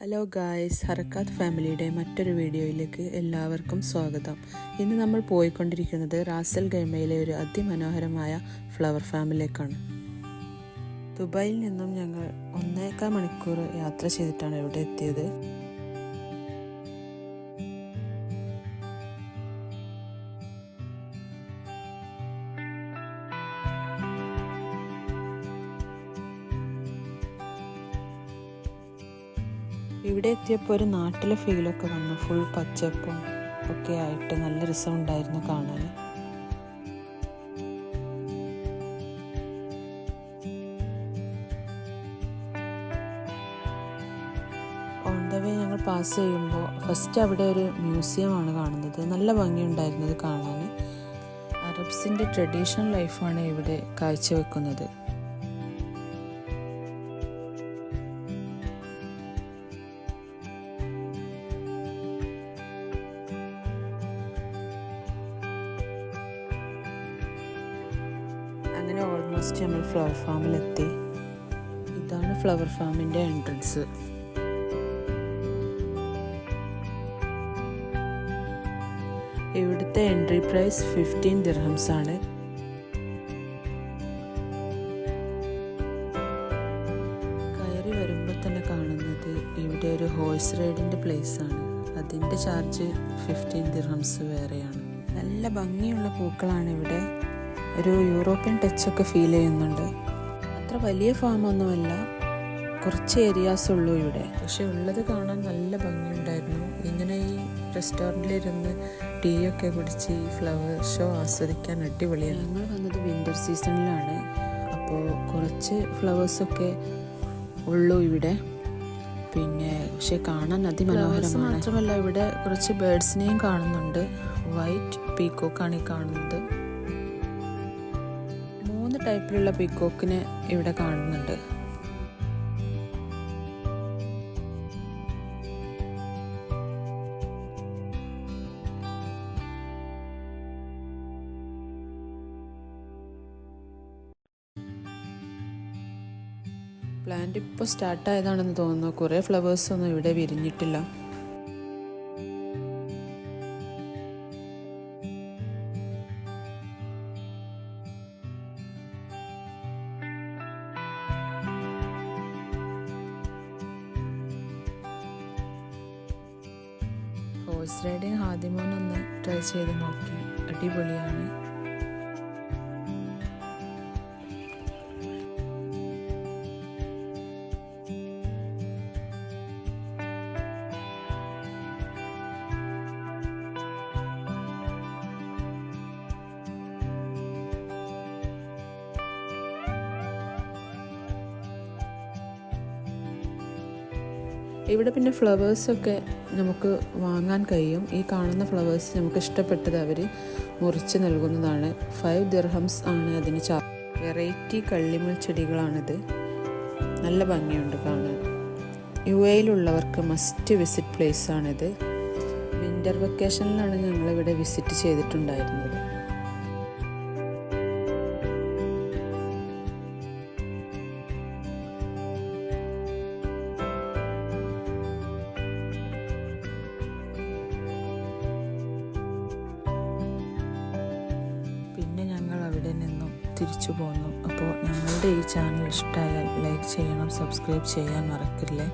Hello guys, ഹർക്കാത്ത് ഫാമിലിയുടെ മറ്റൊരു വീഡിയോയിലേക്ക് എല്ലാവർക്കും സ്വാഗതം. ഇന്ന് നമ്മൾ പോയിക്കൊണ്ടിരിക്കുന്നത് റാസൽ ഖൈമയിലെ ഒരു അതിമനോഹരമായ ഫ്ലവർ ഫാമിലേക്കാണ്. ദുബായിൽ നിന്നും ഞങ്ങൾ 1.25 മണിക്കൂർ യാത്ര ചെയ്തിട്ടാണ് ഇവിടെ എത്തിയത്. ഇവിടെ എത്തിയപ്പോൾ ഒരു നാട്ടിലെ ഫീലൊക്കെ വന്നു. ഫുൾ പച്ചപ്പും ഒക്കെ ആയിട്ട് നല്ല രസമുണ്ടായിരുന്നു കാണാൻ. ഓൺ ദ വേ ഞങ്ങൾ പാസ് ചെയ്യുമ്പോൾ ഫസ്റ്റ് അവിടെ ഒരു മ്യൂസിയമാണ് കാണുന്നത്. നല്ല ഭംഗിയുണ്ടായിരുന്നത് കാണാൻ. അറബ്സിൻ്റെ ട്രഡീഷണൽ ലൈഫാണ് ഇവിടെ കാഴ്ചവെക്കുന്നത്. അങ്ങനെ ഓൾമോസ്റ്റ് നമ്മൾ ഫ്ലവർ ഫാമിലെത്തി. ഇതാണ് ഫ്ലവർ ഫാമിൻ്റെ എൻട്രൻസ്. ഇവിടുത്തെ എൻട്രി പ്രൈസ് 15 ദിർഹംസ് ആണ്. കയറി വരുമ്പോൾ തന്നെ കാണുന്നത് ഇവിടെ ഒരു ഹോഴ്സ് റൈഡിൻ്റെ പ്ലേസ് ആണ്. അതിൻ്റെ ചാർജ് 15 ദിർഹംസ് വേറെയാണ്. നല്ല ഭംഗിയുള്ള പൂക്കളാണ് ഇവിടെ. ഒരു യൂറോപ്യൻ ടച്ചൊക്കെ ഫീൽ ചെയ്യുന്നുണ്ട്. അത്ര വലിയ ഫാമൊന്നുമല്ല, കുറച്ച് ഏരിയാസ് ഉള്ളൂ ഇവിടെ. പക്ഷെ ഉള്ളത് കാണാൻ നല്ല ഭംഗിയുണ്ടായിരുന്നു. ഇങ്ങനെ ഈ റെസ്റ്റോറൻറ്റിലിരുന്ന് ടീ ഒക്കെ കുടിച്ച് ഈ ഫ്ലവർ ഷോ ആസ്വദിക്കാൻ അടിപൊളിയാണ്. ഞങ്ങൾ വന്നത് വിൻ്റർ സീസണിലാണ്, അപ്പോൾ കുറച്ച് ഫ്ലവേഴ്സൊക്കെ ഉള്ളൂ ഇവിടെ. പക്ഷെ കാണാൻ അതിമനോഹരമാണ്. മാത്രമല്ല ഇവിടെ കുറച്ച് ബേർഡ്സിനെയും കാണുന്നുണ്ട്. വൈറ്റ് പീക്കോക്കാണ് ഈ കാണുന്നത്. 3 ടൈപ്പിലുള്ള പീക്കോക്കിനെ ഇവിടെ കാണുന്നുണ്ട്. പ്ലാന്റ് ഇപ്പോൾ സ്റ്റാർട്ടായതാണെന്ന് തോന്നുന്നു. കുറേ ഫ്ലവേഴ്സൊന്നും ഇവിടെ വിരിഞ്ഞിട്ടില്ല. ഹോഴ്സ് റൈഡിങ് ആദ്യമോനൊന്ന് ട്രൈ ചെയ്ത് നോക്കി. അടിപൊളിയാണ്. ഇവിടെ പിന്നെ ഫ്ലവേഴ്സൊക്കെ നമുക്ക് വാങ്ങാൻ കഴിയും. ഈ കാണുന്ന ഫ്ലവേഴ്സ് നമുക്ക് ഇഷ്ടപ്പെട്ടത് അവർ മുറിച്ച് നൽകുന്നതാണ്. 5 ദിർഹംസ് ആണ് അതിന് വെറൈറ്റി കള്ളിമുൾ ചെടികളാണിത്. നല്ല ഭംഗിയുണ്ട് കാണാൻ. UAE-യിലുള്ളവർക്ക് മസ്റ്റ് വിസിറ്റ് പ്ലേസ് ആണിത്. വിൻ്റർ വെക്കേഷനിലാണ് ഞങ്ങളിവിടെ വിസിറ്റ് ചെയ്തിട്ടുണ്ടായിരുന്നത്. പിന്നെ ഞങ്ങൾ അവിടെ നിന്നും തിരിച്ചു പോന്നു. അപ്പോൾ ഞങ്ങളുടെ ഈ ചാനൽ ഇഷ്ടമായാൽ ലൈക്ക് ചെയ്യണം, സബ്സ്ക്രൈബ് ചെയ്യാൻ മറക്കില്ലേ.